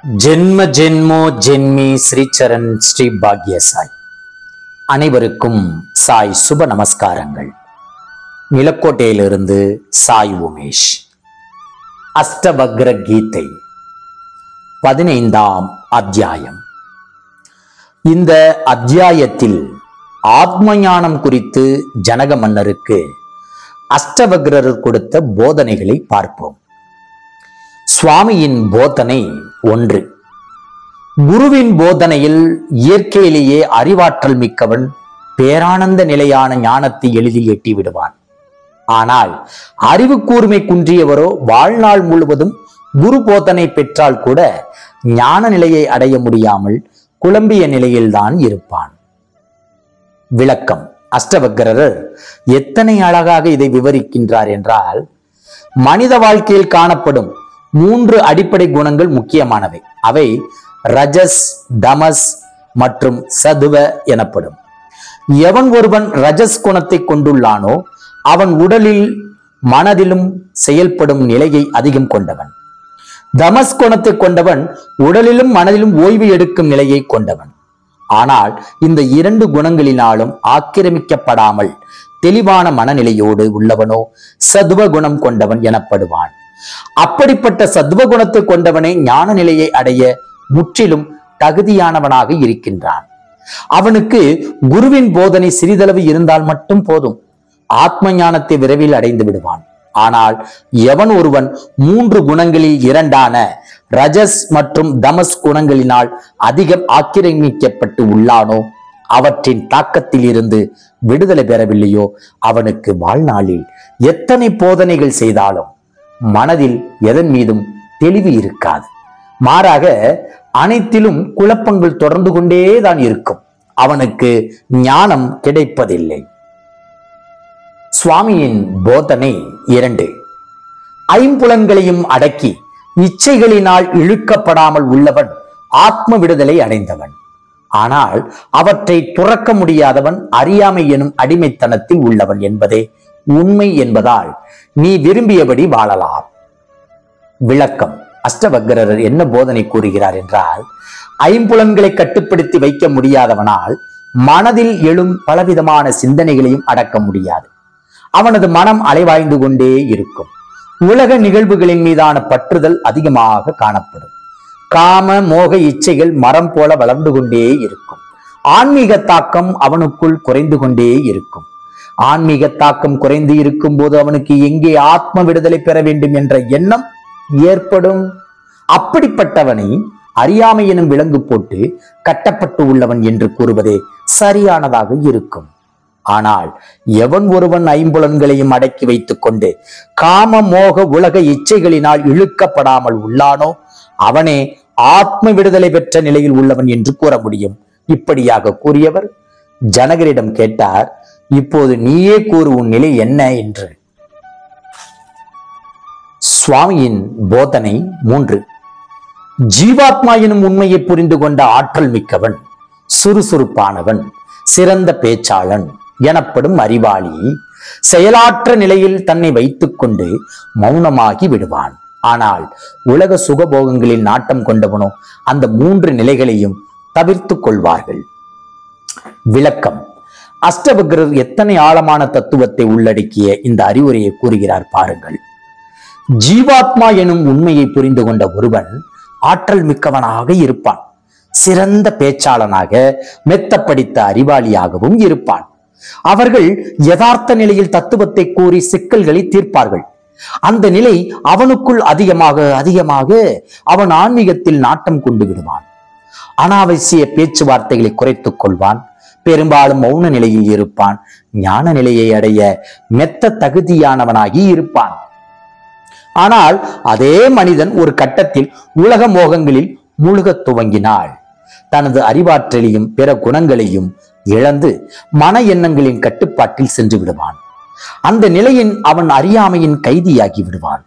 ஜென்ம ஜென்மோ ஜென்மி ஸ்ரீச்சரண் ஸ்ரீ பாக்ய சாய். அனைவருக்கும் சாய் சுப நமஸ்காரங்கள். நிலக்கோட்டையிலிருந்து சாய் உமேஷ். அஷ்டவக்ர கீதை 15ஆம் அத்தியாயம். இந்த அத்தியாயத்தில் ஆத்ம ஞானம் குறித்து ஜனக மன்னருக்கு அஷ்டவக்ரர் கொடுத்த போதனைகளை பார்ப்போம். சுவாமியின் போதனை 1. குருவின் போதனையில் இயற்கையிலேயே அறிவாற்றல் மிக்கவன் பேரானந்த நிலையான ஞானத்தை எளிதில் எட்டி விடுவான். ஆனால் அறிவு கூர்மை குன்றியவரோ வாழ்நாள் முழுவதும் குரு போதனை பெற்றால் கூட ஞான நிலையை அடைய முடியாமல் குழம்பிய நிலையில்தான் இருப்பான். விளக்கம். அஷ்டவக்ரர் எத்தனை அழகாக இதை விவரிக்கின்றார் என்றால், மனித வாழ்க்கையில் காணப்படும் 3 அடிப்படை குணங்கள் முக்கியமானவை. அவை ரஜஸ், தமஸ் மற்றும் சதுவ எனப்படும். எவன் ஒருவன் ரஜஸ் குணத்தை கொண்டுள்ளானோ அவன் உடலில் மனதிலும் செயல்படும் நிலையை அதிகம் கொண்டவன். தமஸ் குணத்தை கொண்டவன் உடலிலும் மனதிலும் ஓய்வு எடுக்கும் நிலையை கொண்டவன். ஆனால் இந்த 2 குணங்களினாலும் ஆக்கிரமிக்கப்படாமல் தெளிவான மனநிலையோடு உள்ளவனோ சதுவ குணம் கொண்டவன் எனப்படுவான். அப்படிப்பட்ட சத்துவ குணத்தை கொண்டவனை ஞான நிலையை அடைய முற்றிலும் தகுதியானவனாக இருக்கின்றான். அவனுக்கு குருவின் போதனை சிறிதளவு இருந்தால் மட்டும் போதும், ஆத்ம ஞானத்தை விரைவில் அடைந்து விடுவான். ஆனால் எவன் ஒருவன் 3 குணங்களில் 2ஆன ரஜஸ் மற்றும் தமஸ் குணங்களினால் அதிகம் ஆக்கிரமிக்கப்பட்டு உள்ளானோ, அவற்றின் தாக்கத்தில் இருந்து விடுதலை பெறவில்லையோ, அவனுக்கு வாழ்நாளில் எத்தனை போதனைகள் செய்தாலும் மனதில் எதன் மீதும் தெளிவு இருக்காது. மாறாக அனைத்திலும் குழப்பங்கள் தொடர்ந்து கொண்டேதான் இருக்கும். அவனுக்கு ஞானம் கிடைப்பதில்லை. சுவாமியின் போதனை 2. ஐம்புலன்களையும் அடக்கி இச்சைகளினால் இழுக்கப்படாமல் உள்ளவன் ஆத்ம விடுதலை அடைந்தவன். ஆனால் அவற்றை துறக்க முடியாதவன் அறியாமை எனும் அடிமைத்தனத்தில் உள்ளவன் என்பதே உண்மை என்பதால் நீ விரும்பியபடி வாழலாம். விளக்கம். அஷ்டவக்ரர் என்ன போதனை கூறுகிறார் என்றால், ஐம்புலன்களை கட்டுப்படுத்தி வைக்க முடியாதவனால் மனதில் எழும் பலவிதமான சிந்தனைகளையும் அடக்க முடியாது. அவனது மனம் அலைவாய்ந்து கொண்டே இருக்கும். உலக நிகழ்வுகளின் மீதான பற்றுதல் அதிகமாக காணப்படும். காம மோக இச்சைகள் மரம் போல வளர்ந்து கொண்டே இருக்கும். ஆன்மீக தாக்கம் அவனுக்குள் குறைந்து கொண்டே இருக்கும். ஆன்மீக தாக்கம் குறைந்து இருக்கும் போது அவனுக்கு எங்கே ஆத்ம விடுதலை பெற வேண்டும் என்ற எண்ணம் ஏற்படும். அப்படிப்பட்டவனை அறியாமை எனும் விலங்கு போட்டு கட்டப்பட்டு உள்ளவன் என்று கூறுவதே சரியானதாக இருக்கும். ஆனால் எவன் ஒருவன் ஐம்புலன்களையும் அடக்கி வைத்துக் கொண்டு காம மோக உலக இச்சைகளினால் இழுக்கப்படாமல் உள்ளானோ அவனே ஆத்ம விடுதலை பெற்ற நிலையில் உள்ளவன் என்று கூற முடியும். இப்படியாக கூறியவர் ஜனகரிடம் கேட்டார், இப்போது நீயே கூறு, உன் நிலை என்ன என்று. சுவாமியின் போதனை 3. ஜீவாத்மா எனும் உண்மையை புரிந்து கொண்ட ஆற்றல் மிக்கவன், சுறுசுறுப்பானவன், சிறந்த பேச்சாளன் எனப்படும் அறிவாளி செயலாற்ற நிலையில் தன்னை வைத்துக் கொண்டு மௌனமாகி விடுவான். ஆனால் உலக சுகபோகங்களில் நாட்டம் கொண்டவனோ அந்த 3 நிலைகளையும் தவிர்த்து கொள்வார்கள். விளக்கம். அஷ்டவக்ரர் எத்தனை ஆழமான தத்துவத்தை உள்ளடக்கிய இந்த அறிவுரையை கூறுகிறார் பாருங்கள். ஜீவாத்மா எனும் உண்மையை புரிந்து கொண்ட ஒருவன் ஆற்றல் மிக்கவனாக இருப்பான். சிறந்த பேச்சாளனாக, மெத்த படித்த அறிவாளியாகவும் இருப்பான். அவர்கள் யதார்த்த நிலையில் தத்துவத்தை கூறி சிக்கல்களை தீர்ப்பார்கள். அந்த நிலை அவனுக்குள் அதிகமாக அவன் ஆன்மீகத்தில் நாட்டம் கொண்டு விடுவான். அனாவசிய பேச்சுவார்த்தைகளை குறைத்துக் கொள்வான். பெரும்பாலும் மௌன நிலையில் இருப்பான். ஞான நிலையை அடைய மெத்த தகுதியானவனாகி இருப்பான். ஆனால் அதே மனிதன் ஒரு கட்டத்தில் உலக மோகங்களில் முழுகத் துவங்கினாள். தனது அறிவாற்றலையும் பிற குணங்களையும் இழந்து மன எண்ணங்களின் கட்டுப்பாட்டில் சென்று விடுவான். அந்த நிலையின் அவன் அறியாமையின் கைதியாகி விடுவான்.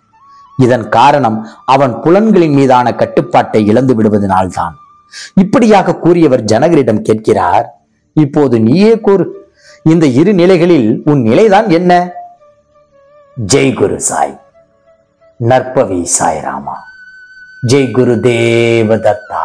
இதன் காரணம் அவன் புலன்களின் மீதான கட்டுப்பாட்டை இழந்து விடுவதனால்தான். இப்படியாக கூறியவர் ஜனகரிடம் கேட்கிறார், இப்போது நீயே கூறு, இந்த 2 நிலைகளில் உன் நிலைதான் என்ன? ஜெய் குரு சாய். நற்பவி சாய்ராமா. ஜெய் குருதேவ தத்தா.